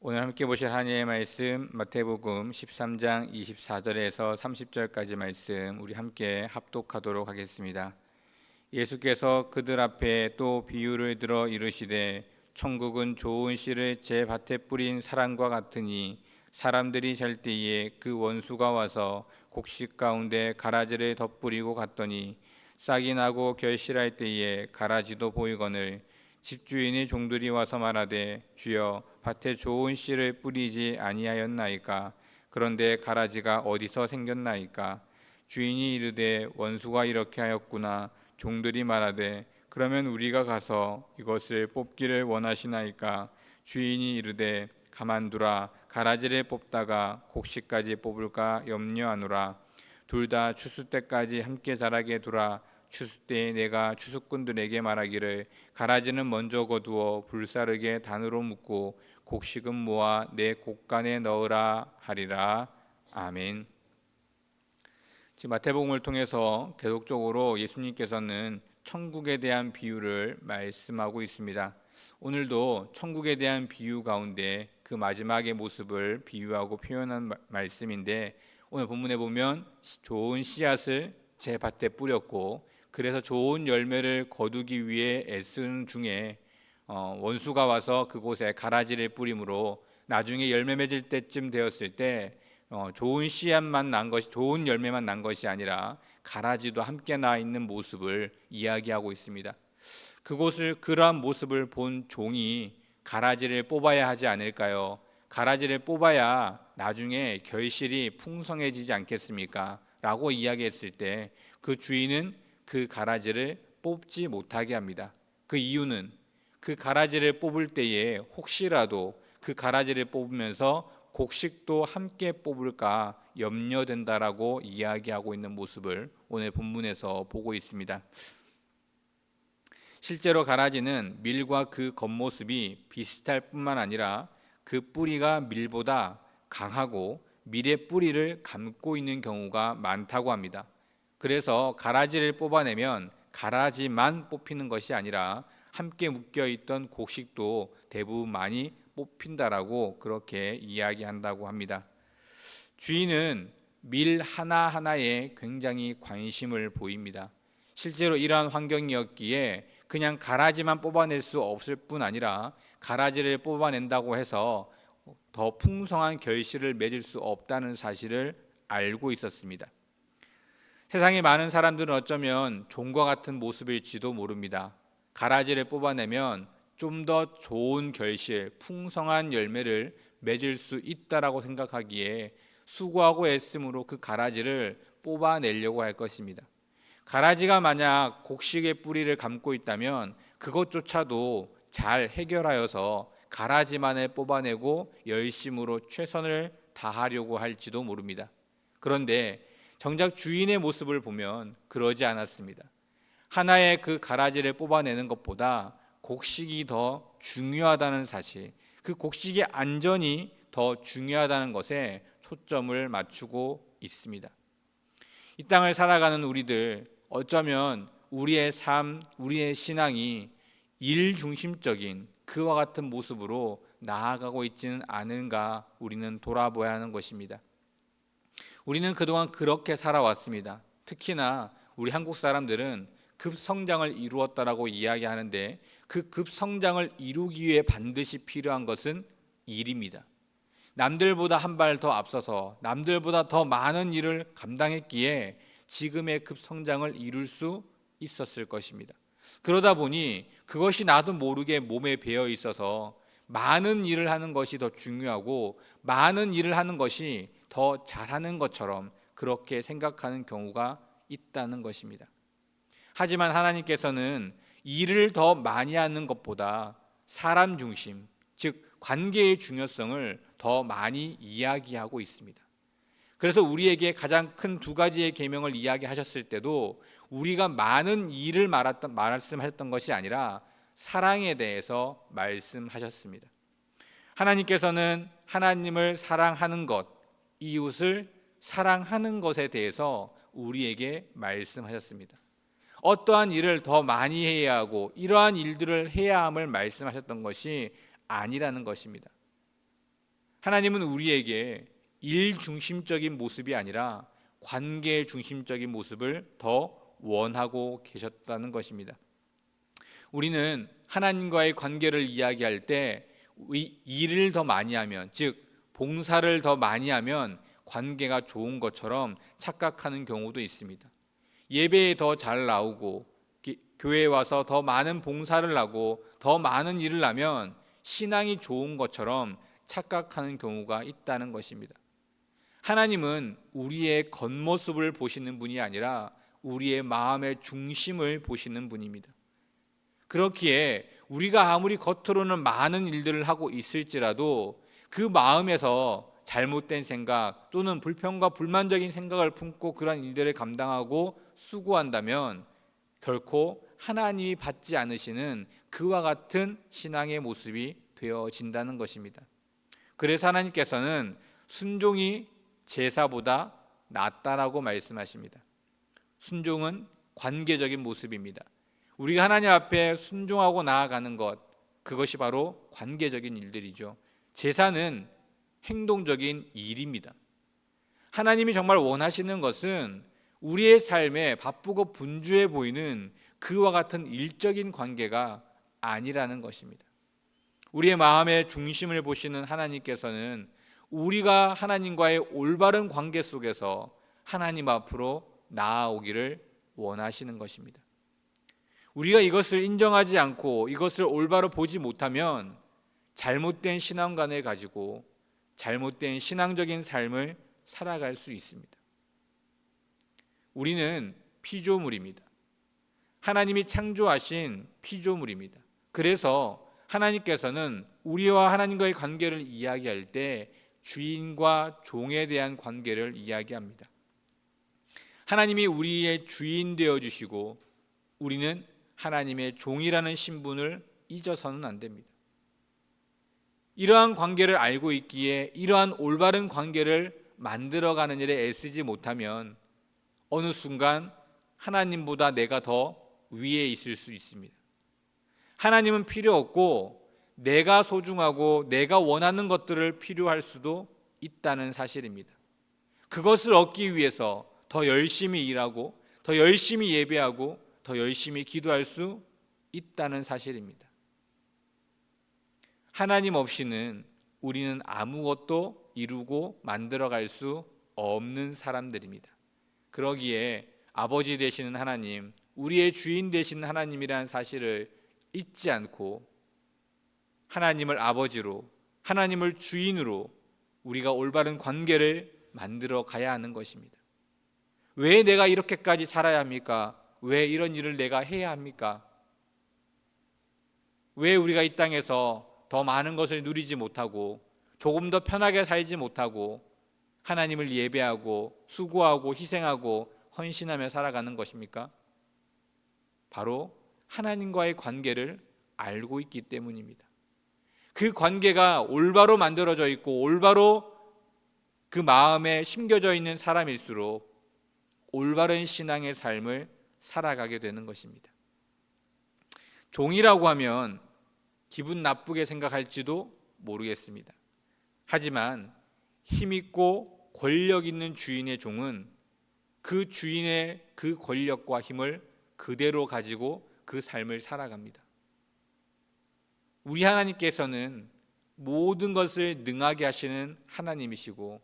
오늘 함께 보실 하나님의 말씀 마태복음 13장 24절에서 30절까지 말씀 우리 함께 합독하도록 하겠습니다. 예수께서 그들 앞에 또 비유를 들어 이르시되 천국은 좋은 씨를 제 밭에 뿌린 사람과 같으니 사람들이 잘 때에 그 원수가 와서 곡식 가운데 가라지를 덧뿌리고 갔더니 싹이 나고 결실할 때에 가라지도 보이거늘 집주인의 종들이 와서 말하되 주여 밭에 좋은 씨를 뿌리지 아니하였나이까? 그런데 가라지가 어디서 생겼나이까? 주인이 이르되 원수가 이렇게 하였구나. 종들이 말하되 그러면 우리가 가서 이것을 뽑기를 원하시나이까? 주인이 이르되 가만두라. 가라지를 뽑다가 곡식까지 뽑을까 염려하노라. 둘 다 추수 때까지 함께 자라게 두라. 추수 때에 내가 추수꾼들에게 말하기를 가라지는 먼저 거두어 불사르게 단으로 묶고 곡식은 모아 내 곡간에 넣으라 하리라. 아멘. 지금 마태복음을 통해서 계속적으로 예수님께서는 천국에 대한 비유를 말씀하고 있습니다. 오늘도 천국에 대한 비유 가운데 그 마지막의 모습을 비유하고 표현한 말씀인데, 오늘 본문에 보면 좋은 씨앗을 제 밭에 뿌렸고 그래서 좋은 열매를 거두기 위해 애쓰는 중에 원수가 와서 그곳에 가라지를 뿌림으로 나중에 열매 맺을 때쯤 되었을 때 좋은 씨앗만 난 것이, 좋은 열매만 난 것이 아니라 가라지도 함께 나 있는 모습을 이야기하고 있습니다. 그러한 모습을 본 종이 가라지를 뽑아야 하지 않을까요? 가라지를 뽑아야 나중에 결실이 풍성해지지 않겠습니까? 라고 이야기했을 때 그 주인은 그 가라지를 뽑지 못하게 합니다. 그 이유는 그 가라지를 뽑을 때에 혹시라도 그 가라지를 뽑으면서 곡식도 함께 뽑을까 염려된다라고 이야기하고 있는 모습을 오늘 본문에서 보고 있습니다. 실제로 가라지는 밀과 그 겉모습이 비슷할 뿐만 아니라 그 뿌리가 밀보다 강하고 밀의 뿌리를 감고 있는 경우가 많다고 합니다. 그래서 가라지를 뽑아내면 가라지만 뽑히는 것이 아니라 함께 묶여있던 곡식도 대부분 많이 뽑힌다라고 그렇게 이야기한다고 합니다. 주인은 밀 하나하나에 굉장히 관심을 보입니다. 실제로 이러한 환경이었기에 그냥 가라지만 뽑아낼 수 없을 뿐 아니라 가라지를 뽑아낸다고 해서 더 풍성한 결실을 맺을 수 없다는 사실을 알고 있었습니다. 세상의 많은 사람들은 어쩌면 종과 같은 모습일지도 모릅니다. 가라지를 뽑아내면 좀 더 좋은 결실, 풍성한 열매를 맺을 수 있다라고 생각하기에 수고하고 애씀으로 그 가라지를 뽑아내려고 할 것입니다. 가라지가 만약 곡식의 뿌리를 감고 있다면 그것조차도 잘 해결하여서 가라지만을 뽑아내고 열심으로 최선을 다하려고 할지도 모릅니다. 그런데 정작 주인의 모습을 보면 그러지 않았습니다. 하나의 그 가라지를 뽑아내는 것보다 곡식이 더 중요하다는 사실, 그 곡식의 안전이 더 중요하다는 것에 초점을 맞추고 있습니다. 이 땅을 살아가는 우리들, 어쩌면 우리의 삶, 우리의 신앙이 일 중심적인 그와 같은 모습으로 나아가고 있지는 않은가 우리는 돌아보아야 하는 것입니다. 우리는 그동안 그렇게 살아왔습니다. 특히나 우리 한국 사람들은 급성장을 이루었다라고 이야기하는데 그 급성장을 이루기 위해 반드시 필요한 것은 일입니다. 남들보다 한 발 더 앞서서 남들보다 더 많은 일을 감당했기에 지금의 급성장을 이룰 수 있었을 것입니다. 그러다 보니 그것이 나도 모르게 몸에 배어 있어서 많은 일을 하는 것이 더 중요하고 많은 일을 하는 것이 더 잘하는 것처럼 그렇게 생각하는 경우가 있다는 것입니다. 하지만 하나님께서는 일을 더 많이 하는 것보다 사람 중심, 즉 관계의 중요성을 더 많이 이야기하고 있습니다. 그래서 우리에게 가장 큰 두 가지의 계명을 이야기하셨을 때도 우리가 많은 일을 말씀하셨던 것이 아니라 사랑에 대해서 말씀하셨습니다. 하나님께서는 하나님을 사랑하는 것, 이웃을 사랑하는 것에 대해서 우리에게 말씀하셨습니다. 어떠한 일을 더 많이 해야 하고 이러한 일들을 해야 함을 말씀하셨던 것이 아니라는 것입니다. 하나님은 우리에게 일 중심적인 모습이 아니라 관계 중심적인 모습을 더 원하고 계셨다는 것입니다. 우리는 하나님과의 관계를 이야기할 때 일을 더 많이 하면, 즉 봉사를 더 많이 하면 관계가 좋은 것처럼 착각하는 경우도 있습니다. 예배에 더 잘 나오고 교회에 와서 더 많은 봉사를 하고 더 많은 일을 하면 신앙이 좋은 것처럼 착각하는 경우가 있다는 것입니다. 하나님은 우리의 겉모습을 보시는 분이 아니라 우리의 마음의 중심을 보시는 분입니다. 그렇기에 우리가 아무리 겉으로는 많은 일들을 하고 있을지라도 그 마음에서 잘못된 생각 또는 불평과 불만적인 생각을 품고 그러한 일들을 감당하고 수고한다면 결코 하나님이 받지 않으시는 그와 같은 신앙의 모습이 되어진다는 것입니다. 그래서 하나님께서는 순종이 제사보다 낫다라고 말씀하십니다. 순종은 관계적인 모습입니다. 우리가 하나님 앞에 순종하고 나아가는 것, 그것이 바로 관계적인 일들이죠. 제사는 행동적인 일입니다. 하나님이 정말 원하시는 것은 우리의 삶에 바쁘고 분주해 보이는 그와 같은 일적인 관계가 아니라는 것입니다. 우리의 마음의 중심을 보시는 하나님께서는 우리가 하나님과의 올바른 관계 속에서 하나님 앞으로 나아오기를 원하시는 것입니다. 우리가 이것을 인정하지 않고 이것을 올바로 보지 못하면 잘못된 신앙관을 가지고 잘못된 신앙적인 삶을 살아갈 수 있습니다. 우리는 피조물입니다. 하나님이 창조하신 피조물입니다. 그래서 하나님께서는 우리와 하나님과의 관계를 이야기할 때 주인과 종에 대한 관계를 이야기합니다. 하나님이 우리의 주인 되어주시고 우리는 하나님의 종이라는 신분을 잊어서는 안 됩니다. 이러한 관계를 알고 있기에 이러한 올바른 관계를 만들어가는 일에 애쓰지 못하면 어느 순간 하나님보다 내가 더 위에 있을 수 있습니다. 하나님은 필요 없고 내가 소중하고 내가 원하는 것들을 필요할 수도 있다는 사실입니다. 그것을 얻기 위해서 더 열심히 일하고 더 열심히 예배하고 더 열심히 기도할 수 있다는 사실입니다. 하나님 없이는 우리는 아무것도 이루고 만들어갈 수 없는 사람들입니다. 그러기에 아버지 되시는 하나님, 우리의 주인 되시는 하나님이라는 사실을 잊지 않고 하나님을 아버지로, 하나님을 주인으로 우리가 올바른 관계를 만들어 가야 하는 것입니다. 왜 내가 이렇게까지 살아야 합니까? 왜 이런 일을 내가 해야 합니까? 왜 우리가 이 땅에서 더 많은 것을 누리지 못하고 조금 더 편하게 살지 못하고 하나님을 예배하고 수고하고 희생하고 헌신하며 살아가는 것입니까? 바로 하나님과의 관계를 알고 있기 때문입니다. 그 관계가 올바로 만들어져 있고 올바로 그 마음에 심겨져 있는 사람일수록 올바른 신앙의 삶을 살아가게 되는 것입니다. 종이라고 하면 기분 나쁘게 생각할지도 모르겠습니다. 하지만 힘있고 권력 있는 주인의 종은 그 주인의 그 권력과 힘을 그대로 가지고 그 삶을 살아갑니다. 우리 하나님께서는 모든 것을 능하게 하시는 하나님이시고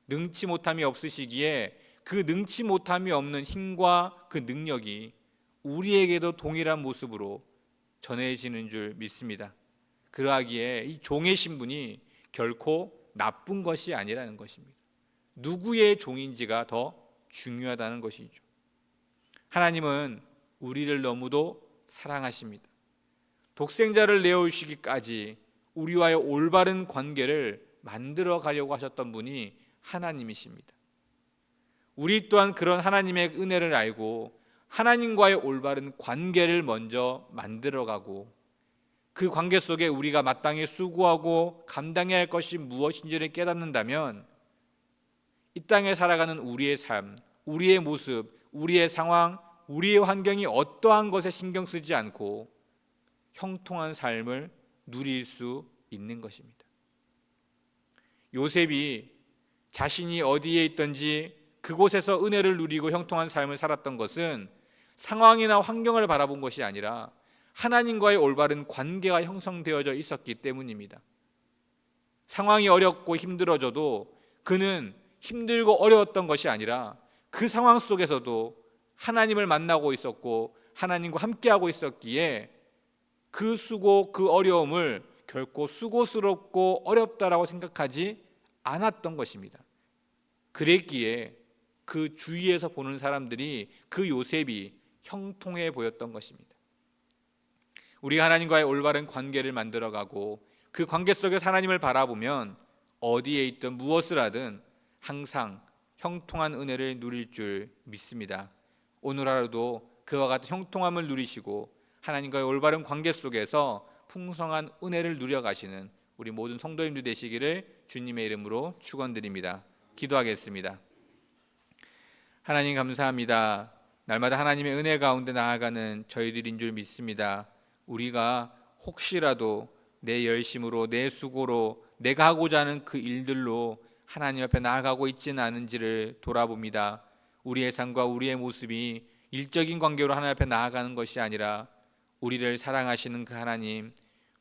능치 못함이 없으시기에 그 능치 못함이 없는 힘과 그 능력이 우리에게도 동일한 모습으로 전해지는 줄 믿습니다. 그러하기에 이 종의 신분이 결코 나쁜 것이 아니라는 것입니다. 누구의 종인지가 더 중요하다는 것이죠. 하나님은 우리를 너무도 사랑하십니다. 독생자를 내어주시기까지 우리와의 올바른 관계를 만들어 가려고 하셨던 분이 하나님이십니다. 우리 또한 그런 하나님의 은혜를 알고 하나님과의 올바른 관계를 먼저 만들어가고 그 관계 속에 우리가 마땅히 수고하고 감당해야 할 것이 무엇인지를 깨닫는다면 이 땅에 살아가는 우리의 삶, 우리의 모습, 우리의 상황, 우리의 환경이 어떠한 것에 신경 쓰지 않고 형통한 삶을 누릴 수 있는 것입니다. 요셉이 자신이 어디에 있든지 그곳에서 은혜를 누리고 형통한 삶을 살았던 것은 상황이나 환경을 바라본 것이 아니라 하나님과의 올바른 관계가 형성되어져 있었기 때문입니다. 상황이 어렵고 힘들어져도 그는 힘들고 어려웠던 것이 아니라 그 상황 속에서도 하나님을 만나고 있었고 하나님과 함께하고 있었기에 그 수고, 그 어려움을 결코 수고스럽고 어렵다라고 생각하지 않았던 것입니다. 그랬기에 그 주위에서 보는 사람들이 그 요셉이 형통해 보였던 것입니다. 우리가 하나님과의 올바른 관계를 만들어가고 그 관계 속에서 하나님을 바라보면 어디에 있든 무엇을 하든 항상 형통한 은혜를 누릴 줄 믿습니다. 오늘 하루도 그와 같은 형통함을 누리시고 하나님과의 올바른 관계 속에서 풍성한 은혜를 누려가시는 우리 모든 성도님들 되시기를 주님의 이름으로 축원드립니다. 기도하겠습니다. 하나님 감사합니다. 날마다 하나님의 은혜 가운데 나아가는 저희들인 줄 믿습니다. 우리가 혹시라도 내 열심으로 내 수고로 내가 하고자 하는 그 일들로 하나님 앞에 나아가고 있지는 않은지를 돌아봅니다. 우리의 삶과 우리의 모습이 일적인 관계로 하나님 앞에 나아가는 것이 아니라 우리를 사랑하시는 그 하나님,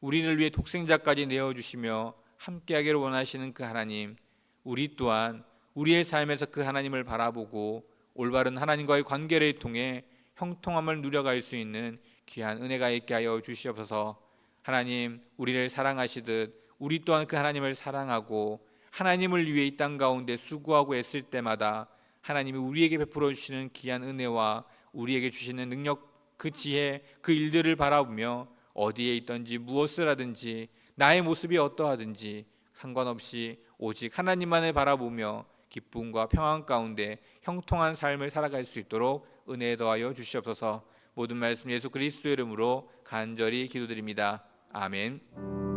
우리를 위해 독생자까지 내어주시며 함께하기를 원하시는 그 하나님, 우리 또한 우리의 삶에서 그 하나님을 바라보고 올바른 하나님과의 관계를 통해 형통함을 누려갈 수 있는 귀한 은혜가 있게 하여 주시옵소서. 하나님, 우리를 사랑하시듯 우리 또한 그 하나님을 사랑하고 하나님을 위해 이 땅 가운데 수고하고 애쓸 때마다 하나님이 우리에게 베풀어 주시는 귀한 은혜와 우리에게 주시는 능력, 그 지혜, 그 일들을 바라보며 어디에 있든지 무엇을 하든지 나의 모습이 어떠하든지 상관없이 오직 하나님만을 바라보며 기쁨과 평안 가운데 형통한 삶을 살아갈 수 있도록 은혜 더하여 주시옵소서. 모든 말씀 예수 그리스도의 이름으로 간절히 기도드립니다. 아멘.